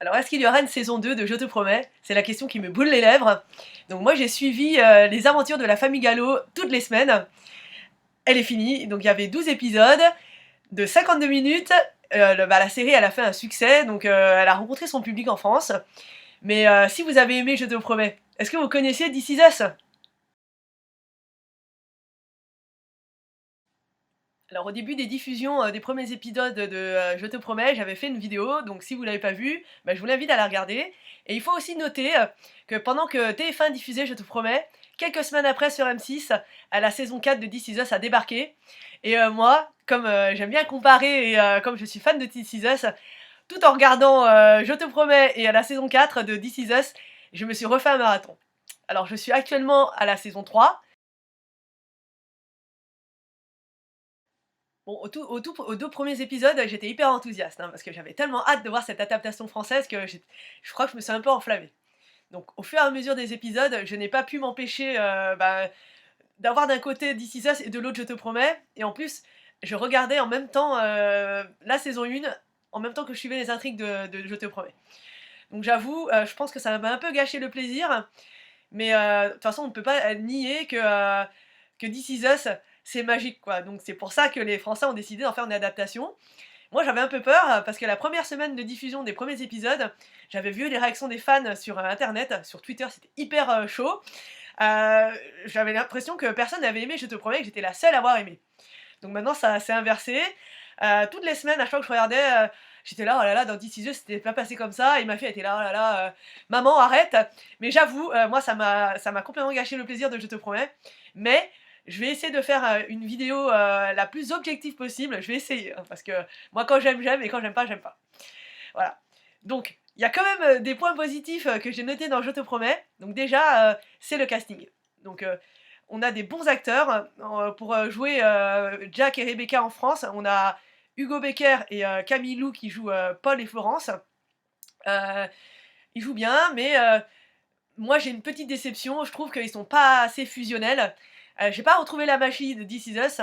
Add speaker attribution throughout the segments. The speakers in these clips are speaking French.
Speaker 1: Alors, est-ce qu'il y aura une saison 2 de Je te promets? C'est la question qui me brûle les lèvres. Donc moi, j'ai suivi les aventures de la famille Gallo toutes les semaines. Elle est finie, donc il y avait 12 épisodes de 52 minutes. La série, elle a fait un succès, donc elle a rencontré son public en France. Mais si vous avez aimé Je te promets, est-ce que vous connaissiez This Is Us? Alors au début des diffusions des premiers épisodes de Je te promets, j'avais fait une vidéo, donc si vous l'avez pas vue, bah, je vous l'invite à la regarder. Et il faut aussi noter que pendant que TF1 diffusait Je te promets, quelques semaines après sur M6, la saison 4 de This Is Us a débarqué. Et moi, comme j'aime bien comparer et comme je suis fan de This Is Us, tout en regardant Je te promets et à la saison 4 de This Is Us, je me suis refait un marathon. Alors je suis actuellement à la saison 3. Bon, aux 2 premiers épisodes, j'étais hyper enthousiaste, hein, parce que j'avais tellement hâte de voir cette adaptation française que je crois que je me suis un peu enflammée. Donc au fur et à mesure des épisodes, je n'ai pas pu m'empêcher, d'avoir d'un côté This Is Us et de l'autre Je te promets, et en plus, je regardais en même temps, la saison 1, en même temps que je suivais les intrigues de Je te promets. Donc j'avoue, je pense que ça m'a un peu gâché le plaisir, mais de toute façon, on ne peut pas nier que This Is Us, c'est magique, quoi. Donc c'est pour ça que les Français ont décidé d'en faire une adaptation. Moi, j'avais un peu peur parce que la première semaine de diffusion des premiers épisodes, j'avais vu les réactions des fans sur internet, sur Twitter, c'était hyper chaud. J'avais l'impression que personne n'avait aimé Je te promets, que j'étais la seule à avoir aimé. Donc maintenant, ça s'est inversé. Toutes les semaines, à chaque fois que je regardais, j'étais là: «Oh là là, dans This Is Us, c'était pas passé comme ça», et ma fille était là: «Oh là là, maman arrête!» Mais j'avoue, moi ça m'a complètement gâché le plaisir de Je te promets. Mais je vais essayer de faire, une vidéo, la plus objective possible. Je vais essayer, hein, parce que moi quand j'aime, j'aime, et quand j'aime pas, j'aime pas. Voilà. Donc, il y a quand même, des points positifs, que j'ai notés dans Je te promets. Donc déjà, c'est le casting. Donc, on a des bons acteurs, pour, jouer, Jack et Rebecca en France. On a Hugo Becker et Camille Lou qui jouent, Paul et Florence. Heu, Ils jouent bien, mais, moi j'ai une petite déception. Je trouve qu'ils sont pas assez fusionnels. J'ai pas retrouvé la magie de This Is Us.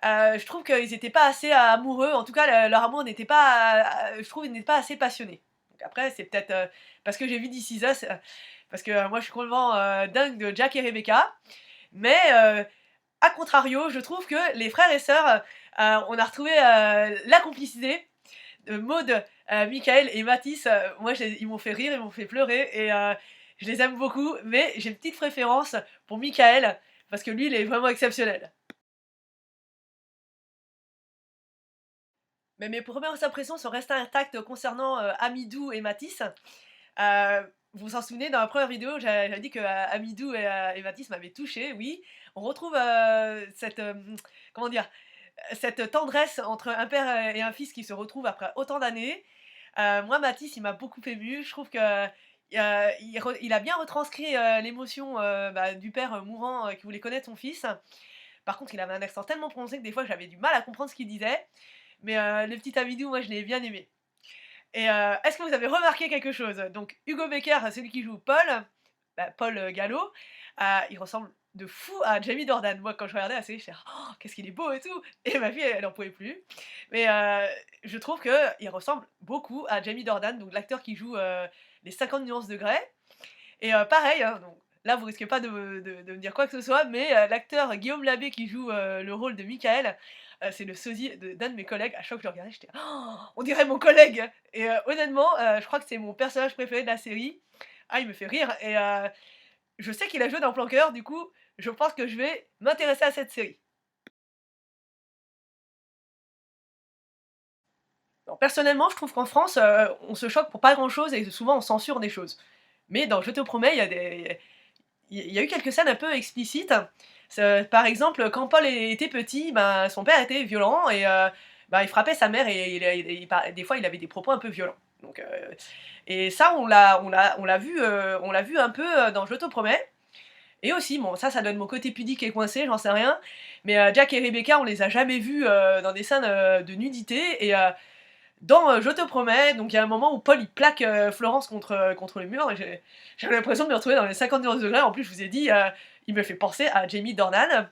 Speaker 1: Je trouve qu'ils étaient pas assez amoureux. En tout cas, leur amour n'était pas, je trouve, ils n'étaient pas assez passionnés. Donc après, c'est peut-être, parce que j'ai vu This Is Us, parce que moi je suis complètement, dingue de Jack et Rebecca. Mais, à contrario, je trouve que les frères et sœurs, on a retrouvé, la complicité de Maud, Michael et Mathis. Moi ils m'ont fait rire, ils m'ont fait pleurer, et je les aime beaucoup, mais j'ai une petite préférence pour Michael, parce que lui, il est vraiment exceptionnel. Mais mes premières impressions sont restées intactes concernant, Amidou et Mathis. Vous vous en souvenez, dans la première vidéo, j'avais dit que, Amidou et Mathis m'avaient touchée, oui. On retrouve, comment dire? Cette tendresse entre un père et un fils qui se retrouvent après autant d'années. Moi, Mathis, il m'a beaucoup émue. Je trouve que, il a bien retranscrit, l'émotion, du père, mourant, qui voulait connaître son fils. Par contre, il avait un accent tellement prononcé que des fois, j'avais du mal à comprendre ce qu'il disait. Mais, le petit Amidou, moi, je l'ai bien aimé. Et est-ce que vous avez remarqué quelque chose? Donc Hugo Becker, celui qui joue Paul, Paul, Gallo, il ressemble de fou à Jamie Dornan. Moi, quand je regardais la série, j'étais: «Oh, qu'est-ce qu'il est beau et tout!» Et ma fille, elle en pouvait plus. Mais je trouve qu'il ressemble beaucoup à Jamie Dornan, donc l'acteur qui joue, les 50 nuances de Grey. Et pareil, hein, donc là, vous risquez pas de me dire quoi que ce soit, mais l'acteur Guillaume Labbé qui joue, le rôle de Michael, c'est le sosie d'un de mes collègues. À chaque fois que je le regardais, j'étais: «Oh, on dirait mon collègue!» Et honnêtement, je crois que c'est mon personnage préféré de la série. Ah, il me fait rire, et je sais qu'il a joué dans Flanqueur, du coup, je pense que je vais m'intéresser à cette série. Alors personnellement, je trouve qu'en France, on se choque pour pas grand-chose et souvent on censure des choses. Mais dans Je te promets, il y a eu quelques scènes un peu explicites. Par exemple, quand Paul était petit, ben, son père était violent, et il frappait sa mère, et des fois il avait des propos un peu violents. Donc, et ça on l'a vu un peu, dans Je te promets. Et aussi, bon, ça doit être mon côté pudique et coincé, j'en sais rien, mais Jack et Rebecca, on les a jamais vus, dans des scènes, de nudité. Et dans, Je te promets, donc il y a un moment où Paul il plaque, Florence contre le mur, et j'avais l'impression de me retrouver dans les 50 degrés. En plus, je vous ai dit, il me fait penser à Jamie Dornan.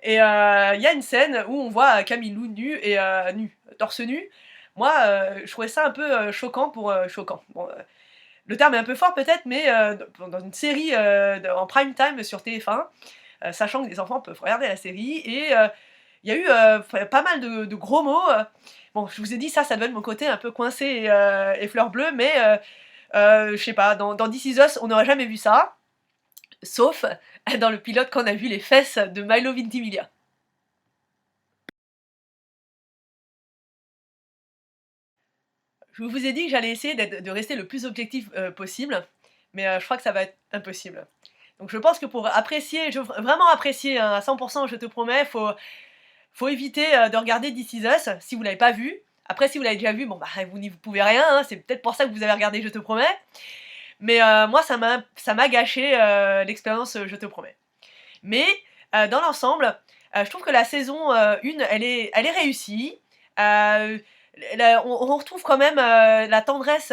Speaker 1: Et il y a une scène où on voit Camille Lou nue, torse nu, Moi, je trouvais ça un peu, choquant choquant. Bon, le terme est un peu fort peut-être, mais dans une série, en prime time sur TF1, sachant que les enfants peuvent regarder la série et il y a eu, pas mal de gros mots, bon, je vous ai dit ça doit être mon côté un peu coincé et fleur bleue, mais je sais pas, dans This Is Us, on n'aurait jamais vu ça, sauf dans le pilote quand on a vu les fesses de Milo Ventimiglia. Je vous ai dit que j'allais essayer de rester le plus objectif, possible, mais je crois que ça va être impossible. Donc je pense que pour apprécier, vraiment apprécier, hein, à 100 je te promets, faut éviter, de regarder This Is Us, si vous l'avez pas vu. Après si vous l'avez déjà vu, bon bah, vous n'y pouvez rien, hein, c'est peut-être pour ça que vous avez regardé Je te promets. Mais moi ça m'a gâché, l'expérience, Je te promets. Mais dans l'ensemble, je trouve que la saison 1 elle est réussie. On retrouve quand même la tendresse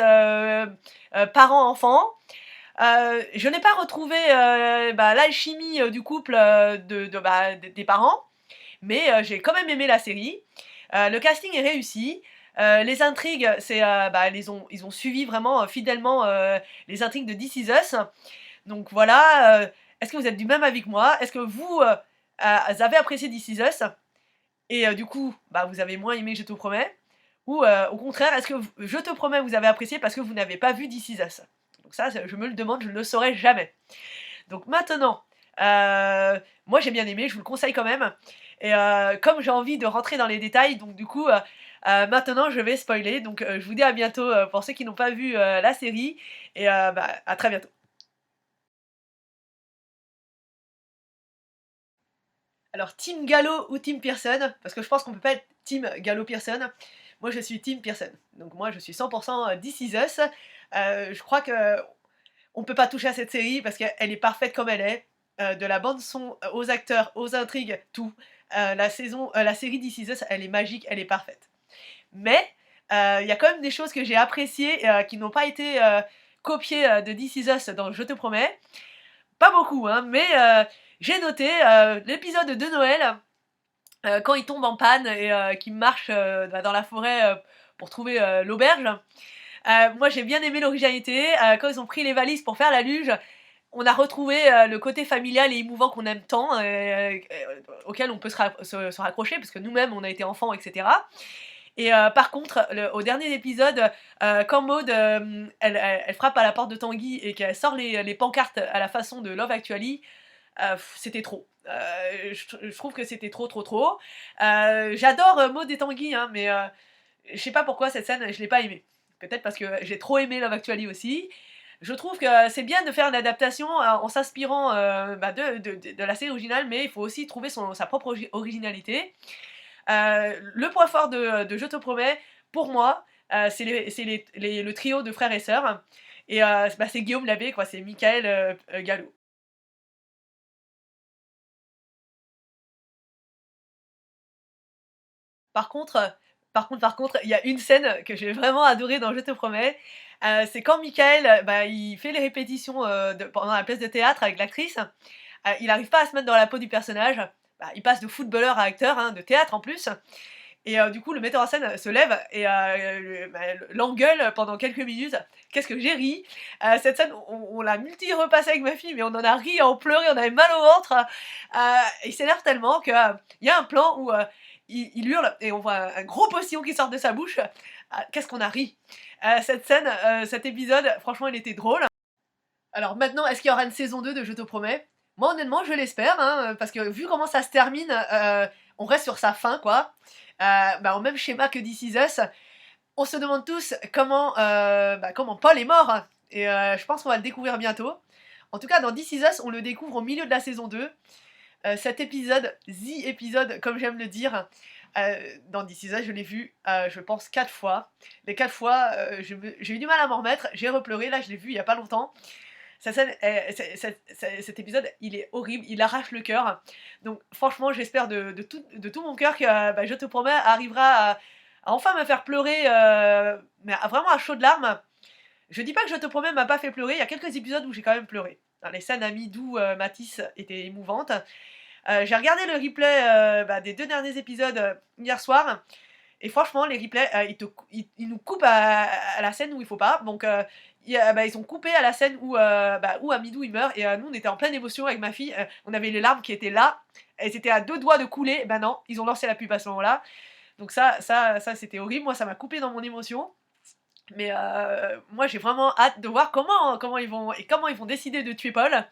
Speaker 1: parent-enfant. Je n'ai pas retrouvé l'alchimie du couple des parents, mais j'ai quand même aimé la série. Le casting est réussi. Les intrigues, ils ont suivi vraiment fidèlement les intrigues de This Is Us. Donc voilà, est-ce que vous êtes du même avis que moi? Est-ce que vous avez apprécié This Is Us? Et du coup, vous avez moins aimé Je te promets? Ou au contraire, est-ce que Je te promets, vous avez apprécié parce que vous n'avez pas vu This Is Us? Donc ça, je me le demande, je ne le saurai jamais. Donc maintenant, moi j'ai bien aimé, je vous le conseille quand même. Et comme j'ai envie de rentrer dans les détails, donc du coup, maintenant je vais spoiler. Donc je vous dis à bientôt pour ceux qui n'ont pas vu la série. Et à très bientôt. Alors, Team Gallo ou Team Pearson, parce que je pense qu'on peut pas être Team Gallo-Pearson. Moi, je suis Team Pearson. Donc moi, je suis 100% This Is Us. Je crois que on peut pas toucher à cette série parce qu'elle est parfaite comme elle est. De la bande son aux acteurs, aux intrigues, tout. La série This Is Us, elle est magique, elle est parfaite. Mais il y a quand même des choses que j'ai appréciées qui n'ont pas été copiées de This Is Us dans Je te promets. Pas beaucoup, hein, mais j'ai noté l'épisode de Noël, quand il tombe en panne et qu'il marche dans la forêt pour trouver l'auberge. Moi j'ai bien aimé l'originalité, quand ils ont pris les valises pour faire la luge, on a retrouvé le côté familial et émouvant qu'on aime tant, auquel on peut se raccrocher, parce que nous-mêmes on a été enfants, etc. Et par contre, au dernier épisode, quand Maud elle frappe à la porte de Tanguy et qu'elle sort les pancartes à la façon de Love Actually, c'était trop. Je trouve que c'était trop, trop, trop. J'adore Maud et Tanguy, hein, mais je sais pas pourquoi cette scène, je l'ai pas aimée. Peut-être parce que j'ai trop aimé Love Actually aussi. Je trouve que c'est bien de faire une adaptation en s'inspirant de la série originale, mais il faut aussi trouver sa propre originalité. Le point fort de Je te promets, pour moi, c'est le trio de frères et sœurs. Et c'est Guillaume Labbé, quoi, c'est Michael Gallo. Par contre, il y a une scène que j'ai vraiment adorée dans Je te promets, c'est quand Michael, il fait les répétitions, pendant la pièce de théâtre avec l'actrice, il arrive pas à se mettre dans la peau du personnage, il passe de footballeur à acteur, hein, de théâtre en plus. Et du coup, le metteur en scène se lève et l'engueule pendant quelques minutes. Qu'est-ce que j'ai ri! Cette scène, on l'a multi-repassée avec ma fille, mais on en a ri, on pleurait, on avait mal au ventre. Il s'énerve tellement qu'il y a un plan où il hurle et on voit un gros postillon qui sort de sa bouche. Qu'est-ce qu'on a ri! Cette scène, cet épisode, franchement, il était drôle. Alors maintenant, est-ce qu'il y aura une saison 2 de Je te promets? Moi, honnêtement, je l'espère, hein, parce que vu comment ça se termine, on reste sur sa fin, quoi. Au même schéma que This Is Us, on se demande tous comment Paul est mort, hein. Et je pense qu'on va le découvrir bientôt. En tout cas, dans This Is Us, on le découvre au milieu de la saison 2. Cet épisode, The épisode, comme j'aime le dire, dans This Is Us, je l'ai vu, je pense 4 fois. Les 4 fois, j'ai eu du mal à m'en remettre, j'ai repleuré, là je l'ai vu il y a pas longtemps. Cette scène, cet épisode, il est horrible, il arrache le cœur. Donc franchement, j'espère de tout mon cœur que Je te promets arrivera à enfin me faire pleurer, mais vraiment à chaudes larmes. Je dis pas que Je te promets m'a pas fait pleurer, il y a quelques épisodes où j'ai quand même pleuré. Dans les scènes amies d'où Mathis étaient émouvantes. J'ai regardé le replay des 2 derniers épisodes hier soir. et franchement les replays, ils nous coupent à la scène où il faut pas, donc ils ont coupé à la scène où Amidou il meurt et nous on était en pleine émotion avec ma fille, on avait les larmes qui étaient là, elles étaient à 2 doigts de couler, bah non, ils ont lancé la pub à ce moment-là, donc ça c'était horrible, moi ça m'a coupé dans mon émotion. Mais moi j'ai vraiment hâte de voir comment ils vont décider de tuer Paul.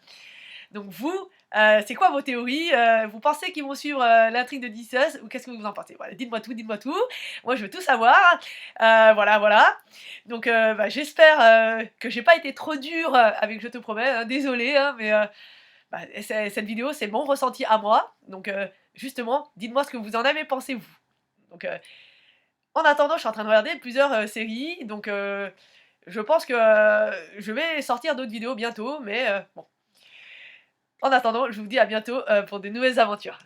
Speaker 1: Donc vous, c'est quoi vos théories? Vous pensez qu'ils vont suivre, l'intrigue de This Is Us ou qu'est-ce que vous en pensez? Voilà, dites-moi tout, dites-moi tout. Moi je veux tout savoir. Voilà, voilà. Donc j'espère, que j'ai pas été trop dure, avec Je te promets, hein, désolée, hein, mais cette vidéo c'est mon ressenti à moi. Donc justement, dites-moi ce que vous en avez pensé vous. Donc en attendant, je suis en train de regarder plusieurs, séries, donc je pense que, je vais sortir d'autres vidéos bientôt, mais bon. En attendant, je vous dis à bientôt, pour de nouvelles aventures.